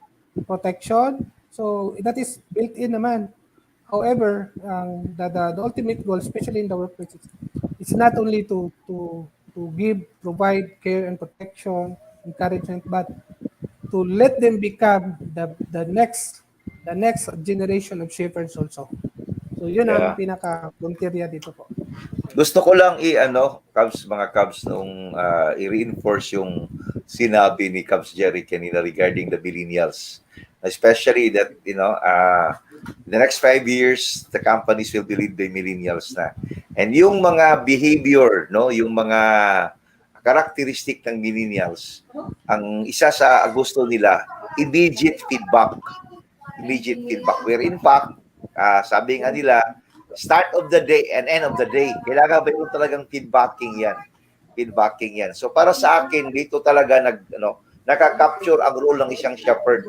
protection, so that is built in naman. However, the ultimate goal, especially in the workplace, it's not only to give, provide care and protection, encouragement, but to let them become the next generation of shepherds also. So yun ang Yeah. pinaka-punteriya dito po. Gusto ko lang Cubs, mga Cubs, nung i-reinforce yung sinabi ni Cubs Jerry kanina regarding the millennials. Especially that, the next 5 years, the companies will be led by millennials na. And yung mga behavior, no, yung mga characteristic ng millennials, ang isa sa gusto nila, immediate feedback. Immediate feedback. Where in fact, sabi nga nila, start of the day and end of the day. Kailangan ba yung talagang feedbacking yan? Feedbacking yan. So para sa akin, dito talaga nakaka-capture ang role ng isang shepherd.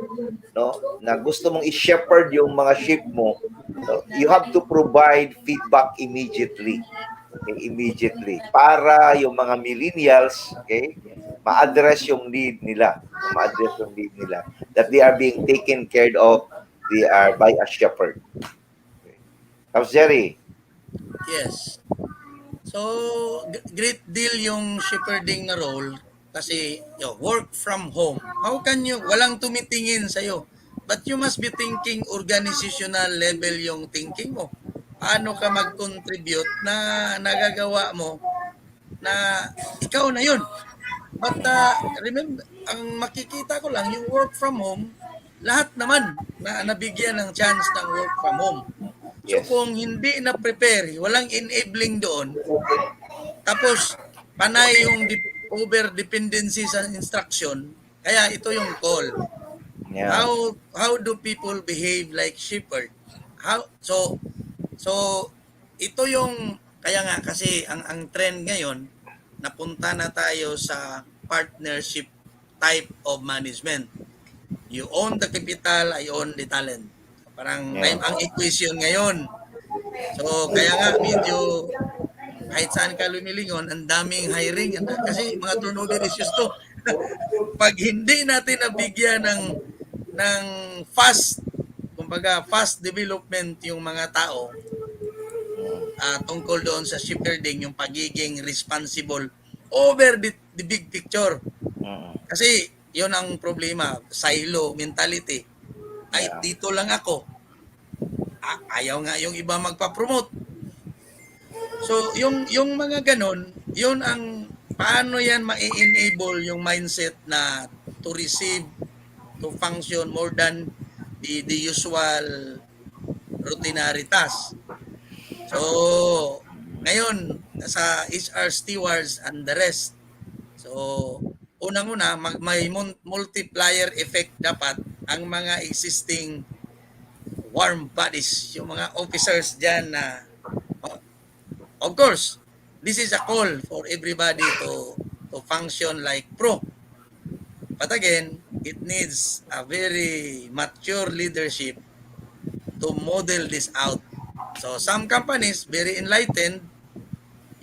No? Na gusto mong i-shepherd yung mga sheep mo, no? You have to provide feedback immediately. Okay? Immediately. Para yung mga millennials, okay, ma-address yung need nila. Ma-address yung need nila. That they are being taken care of, they are by a shepherd. Tapos Jerry. Yes. So, great deal yung shepherding na role kasi work from home. How can you, walang tumitingin sa'yo. But you must be thinking organizational level yung thinking mo. Paano ka mag-contribute na nagagawa mo na ikaw na yun. But remember, ang makikita ko lang, yung work from home, lahat naman na nabigyan ng chance ng work from home. So Yes. kung hindi na-prepare, walang enabling doon, tapos panay yung over-dependency sa instruction, kaya ito yung call. Yeah. How do people behave like shepherd? So ito yung kaya nga kasi ang trend ngayon napunta na tayo sa partnership type of management. You own the capital, I own the talent. Parang Yeah. ang equation ngayon. So kaya nga medyo kahit saan ka lumilingon, ang daming hiring kasi mga turnover issues to. Pag hindi natin nabigyan ng fast development yung mga tao tungkol doon sa shepherding, yung pagiging responsible over the big picture. Kasi yun ang problema, silo mentality. Ay, Yeah. dito lang ako. Ayaw nga yung iba magpa-promote. So, yung mga ganon, yun ang paano yan ma-enable yung mindset na to receive, to function more than the usual routinary task. So, ngayon, sa HR stewards and the rest. So, unang-una, may multiplier effect dapat ang mga existing warm bodies, yung mga officers dyan na, of course, this is a call for everybody to function like pro. But again, it needs a very mature leadership to model this out. So some companies, very enlightened,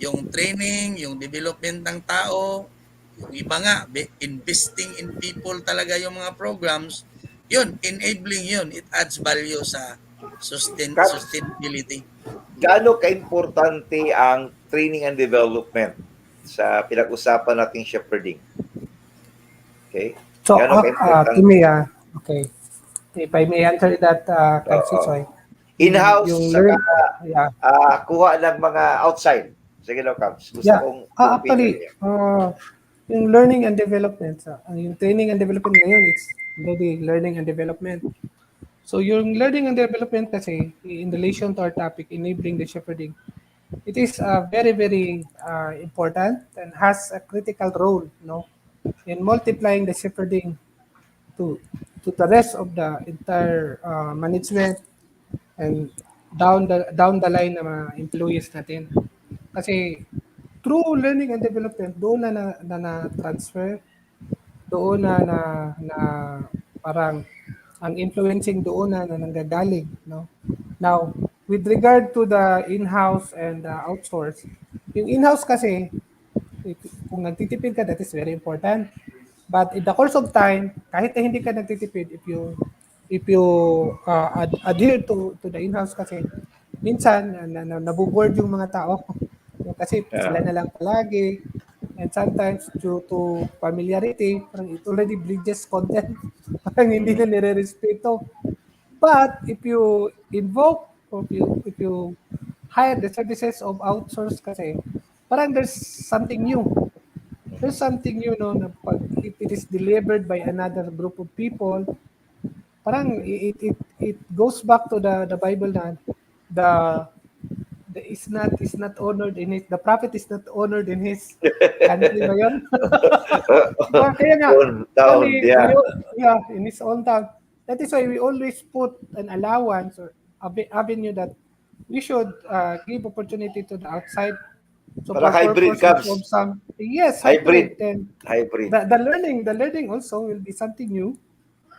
yung training, yung development ng tao, yung iba nga, investing in people talaga yung mga programs, yun, enabling yun. It adds value sa sustainability. Gaano ka-importante ang training and development sa pinag-usapan nating shepherding? Okay? So, Gaano to me, okay. If I may answer that, Kansisoy. In-house, Yung saka yeah. kuha ng mga outside. Sige lang, Cubs. Gusto Yeah. kong Actually, yung learning and development, yung training and development ngayon, it's already learning and development. So yung learning and development kasi, in relation to our topic, enabling the shepherding, it is very, very important and has a critical role, in multiplying the shepherding to to the rest of the entire management and down the line ng mga employees natin. Kasi through learning and development, doon na transfer, doon na parang ang influencing doon na nanggagaling, no? Now, with regard to the in-house and outsource, yung in-house kasi, kung nagtitipid ka, that is very important. But in the course of time, kahit na hindi ka nagtitipid, if you adhere to the in-house kasi, minsan nabuboard yung mga tao. Kasi sila Yeah. na lang palagi. And sometimes due to familiarity, parang it already bridges content. Parang hindi na nire-respeto. But if you invoke, or if you hire the services of outsource kasi, parang there's something new. There's something new, no, na pag if it is delivered by another group of people, parang it goes back to the Bible na the is not honored in his the prophet is not honored in his country ba yun? Kaya nga, Down, we yeah. yeah, in his own town. That is why we always put an allowance or avenue that we should give opportunity to the outside. So Para for hybrid purpose also of cabs. some, yes, hybrid. Hybrid. And Hybrid. the learning also will be something new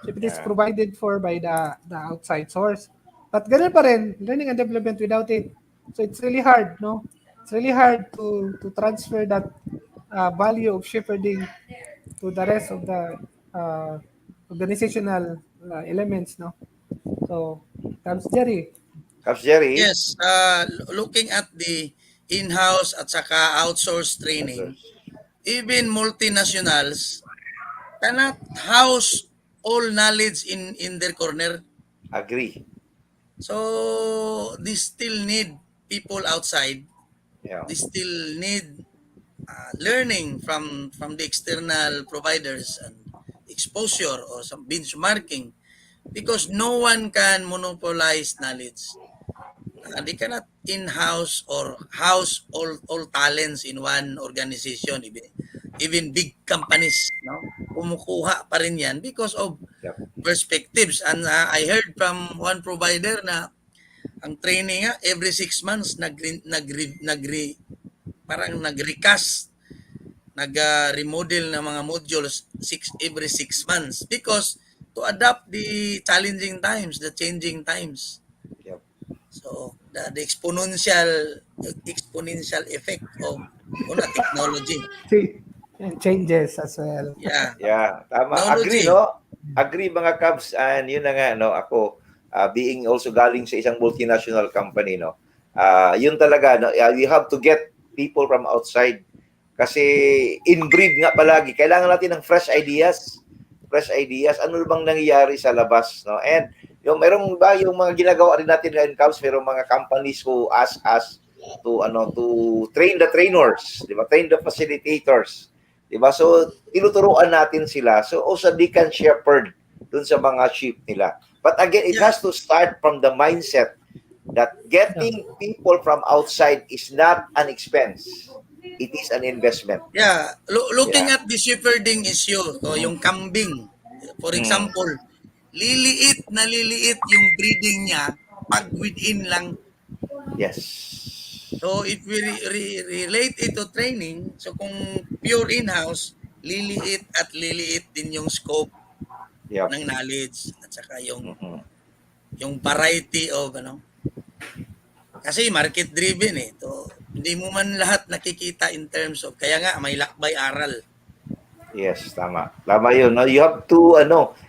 if it is Yeah. provided for by the outside source. But ganun pa rin, learning and development without it. So it's really hard, no? It's really hard to transfer that value of shepherding to the rest of the organizational elements, no? So, comes Jerry. Caps Jerry. Yes, looking at the in-house at saka outsource training, even multinationals cannot house all knowledge in their corner. Agree. So they still need people outside. Yeah. They still need learning from the external providers and exposure or some benchmarking because no one can monopolize knowledge. They cannot in-house or house all talents in one organization. Even big companies, no, kumukuha pa rin yan because of Yep. perspectives. And I heard from one provider na ang training nga every 6 months parang nag-recast, nag-remodel ng mga modules every 6 months because to adapt the challenging times, the changing times. Yep. So the exponential effect of technology. And changes as well. Yeah, Yeah, tama. Agree, technology. no? Agree mga Cubs. And yun na nga, no? Ako, being also galing sa isang multinational company, no? Yun talaga, no? You have to get people from outside. Kasi inbreed nga palagi. Kailangan natin ng fresh ideas. Fresh ideas. Ano bang nangyayari sa labas, no? And yung merong ba yung mga ginagawa rin natin ngayon, Cubs, merong mga companies who ask us to train the trainers, di ba? Train the facilitators. Diba? So, tinuturuan natin sila. So, also they can shepherd dun sa mga sheep nila. But again, it Yeah. has to start from the mindset that getting people from outside is not an expense. It is an investment. Yeah, looking Yeah. at the shepherding issue, o yung kambing, for example, liliit yung breeding niya pag within lang. Yes. So if we relate it to training, so kung pure in-house, liliit din yung scope Yep. ng knowledge at saka Mhm. yung variety of kasi market driven to hindi mo man lahat nakikita in terms of kaya nga may lakbay aral. Yes, tama. Tama yun. No? You have to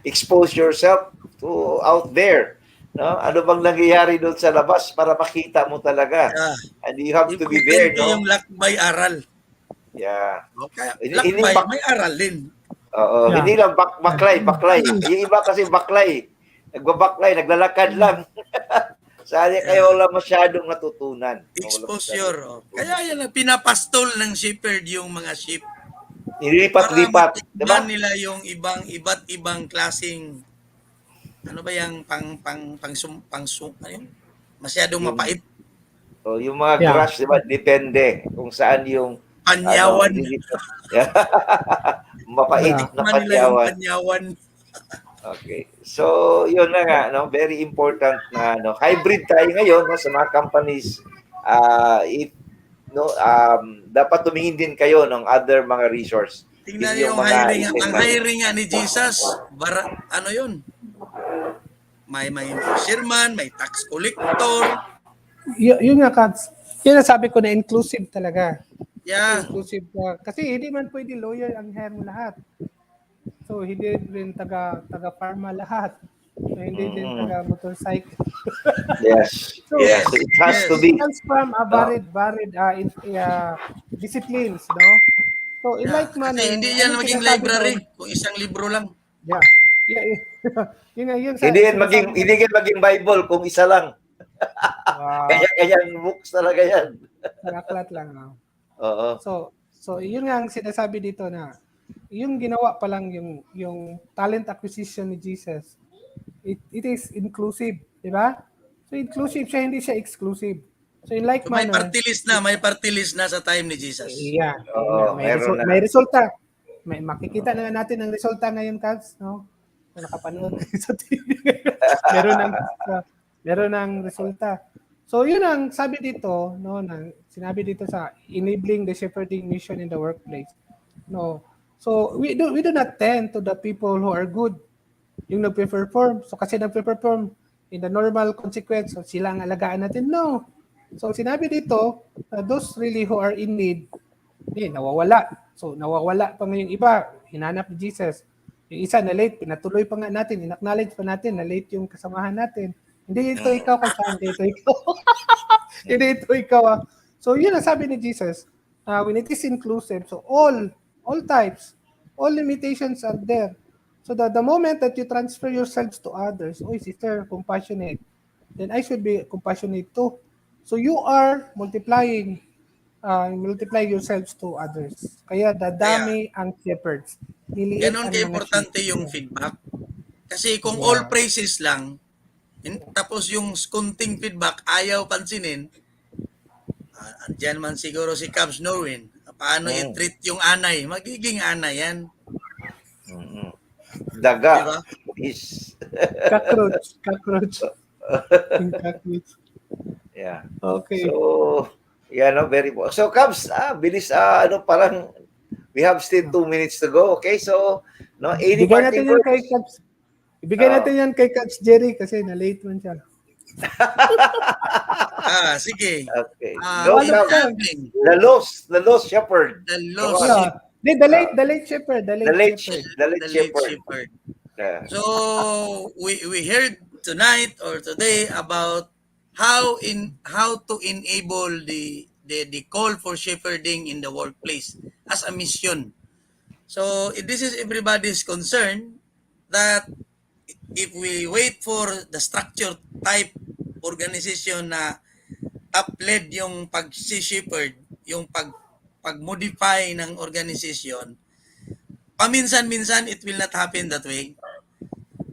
expose yourself to out there. No? Ano bang nangyayari doon sa labas para makita mo talaga. Yeah. And you have to be there, Importante yung no? lakbay aral. Yeah. Kaya Hindi lakbay may aral din. Oo, Yeah. hindi lang baklay. Yung iba kasi baklay. Nagbabaklay, naglalakad lang. Sana kayo wala masyadong natutunan. Exposure. Kaya yan pinapastol ng shepherd yung mga sheep. para Nilipat-lipat, di matikman ba? nila yung iba't ibang klasing ano ba yung ano yun? Masyadong Yung mapait. yung mga Yeah. crush, di ba? Depende kung saan yung Panyawan. ililipat. Mapait Yeah. na Tikman nila yung panyawan. panyawan. Okay. So, yun na nga, no? Very important na hybrid tayo ngayon, no, sa mga companies. If dapat tumingin din kayo ng other mga resource. Tingnan Yun niyo yung yung mga hiring. Ang investment. hiring nga ni Jesus, ano yun? May fisherman, may tax collector. Yun nga, Kats. Yun ang sabi ko na inclusive talaga. Yeah. Inclusive ka. Kasi hindi man pwede lawyer ang hire mo lahat. So, hindi rin taga-pharma lahat. So, hindi din Mm-mm. taga-motorcycle. Yes. So, Yes. It has to be. it comes from a varied disciplines, no? So, in Yeah. like Kasi manner, hindi yan anong maging sinasabi library doon? kung isang libro lang. Yeah. Yeah. Yun nga, yun Hindi yan sinasabi hindi yan maging Bible kung isa lang. Kanya-kanyang books talaga yan. aklat lang. No? Oo. So yun nga ang sinasabi dito na yung ginawa pa lang yung talent acquisition ni Jesus. It is inclusive, di ba? So inclusive siya, hindi siya exclusive. So in like So, may manner, party list na sa time ni Jesus. yeah, yun Oo, nga, meron na. may resulta. May makikita na natin ang resulta ngayon, Cavs, no? Kung nakapanood kayo sa TV ngayon, meron ng resulta. So yun ang sabi dito, no, sinabi dito sa enabling the shepherding mission in the workplace. No. So we do not tend to the people who are good, yung nagpe-perform. So kasi nagpe-perform in the normal consequence, so sila ang alagaan natin. No. So sinabi dito, those really who are in need, nawawala. So nawawala pa ngayon iba, hinanap ni Jesus. Yung isa na late, pinatuloy pa nga natin, in-acknowledge pa natin na late yung kasamahan natin. Hindi ito ikaw kasi hindi ito ikaw. Hindi ito ikaw. So yun ang sabi ni Jesus. When it is inclusive, so all types, all limitations are there. So the moment that you transfer yourselves to others, sister, compassionate, then I should be compassionate too. So you are multiplying yourselves to others. Kaya dadami ang shepherds. Liliit Ganon ang mga ka-importante sheep. yung feedback. Kasi kung all praises lang, tapos yung kunting feedback ayaw pansinin, andyan man siguro si Cubs Norwin, paano i-treat yung anay? Magiging anay yan. Mm-mm. Daga. Diba? Is. Cockroach. Yeah. Okay. So, very po. So, Cubs, bilis, parang we have still 2 minutes to go. Okay, so, any Ibigay natin yan words? kay Cubs. Ibigay natin yan kay Cubs Jerry kasi na-late man siya. Sige. Okay. Go, Cubs. The lost shepherd. The lost Come on. sheep. The late shepherd. The late shepherd. shepherd. Yeah. So we heard tonight or today about how to enable the call for shepherding in the workplace as a mission. So this is everybody's concern that if we wait for the structure type organization na top-led yung pag-shepherd, yung pag-modify ng organization, paminsan-minsan it will not happen that way.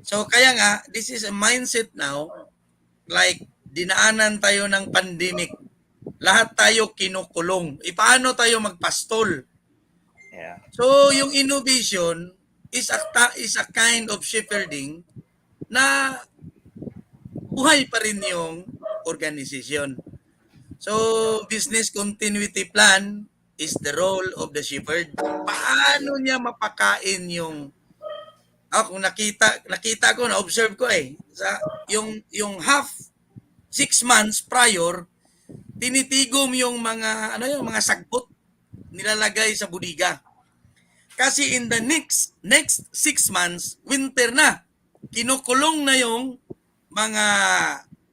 So kaya nga, this is a mindset now, like dinaanan tayo ng pandemic, lahat tayo kinukulong. Paano tayo magpastol? Yeah. So yung innovation is a kind of shepherding na buhay pa rin yung organisasyon. So business continuity plan is the role of the shepherd. Paano niya mapakain yung kung nakita ko, na-observe ko sa yung half 6 months prior, tinitigom yung mga mga sagbot nilalagay sa budiga. Kasi in the next 6 months, winter na. Kinukulong na yung mga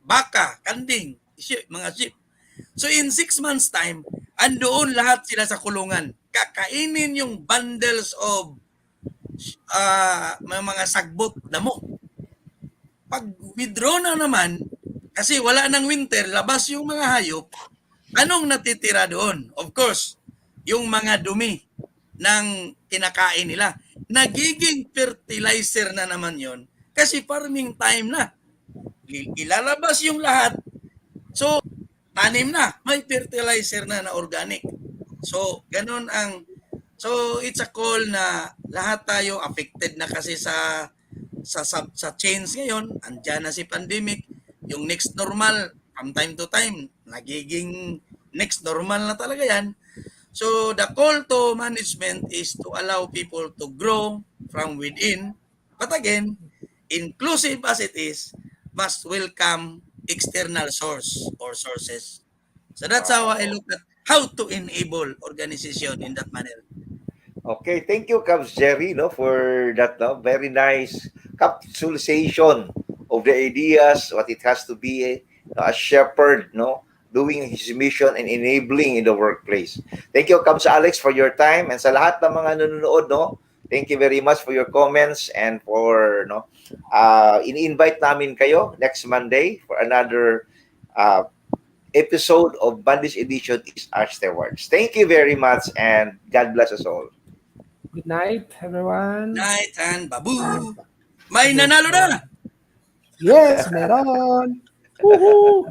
baka, kanding, mga sheep. So in 6 months time, andoon lahat sila sa kulungan. Kakainin yung bundles of mga sagbot damo. Pag withdraw na naman, kasi wala ng winter, labas yung mga hayop, anong natitira doon? Of course, yung mga dumi. ng kinakain nila. Nagiging fertilizer na naman yon kasi farming time na. Ilalabas yung lahat. So, tanim na. May fertilizer na organic. So, ganun ang So, it's a call na lahat tayo affected na kasi sa change ngayon. Andiyan na si pandemic. Yung next normal, from time to time, nagiging next normal na talaga yan. So, the call to management is to allow people to grow from within. But again, inclusive as it is, must welcome external source or sources. So that's how I Wow. look at how to enable organization in that manner. Okay, thank you, Cubs Jerry, no, for that, no, very nice capsulization of the ideas, what it has to be a shepherd, no, doing his mission and enabling in the workplace. Thank you, Cubs Alex, for your time, and sa lahat ng mga nanonood, no, thank you very much for your comments and for, no, in-invite namin kayo next Monday for another uh, episode of Bandits Edition is our Stewards. Thank you very much, and God bless us all. Good night, everyone. Night and And babu. May babu. nanalo na! Yes, meron. Woohoo!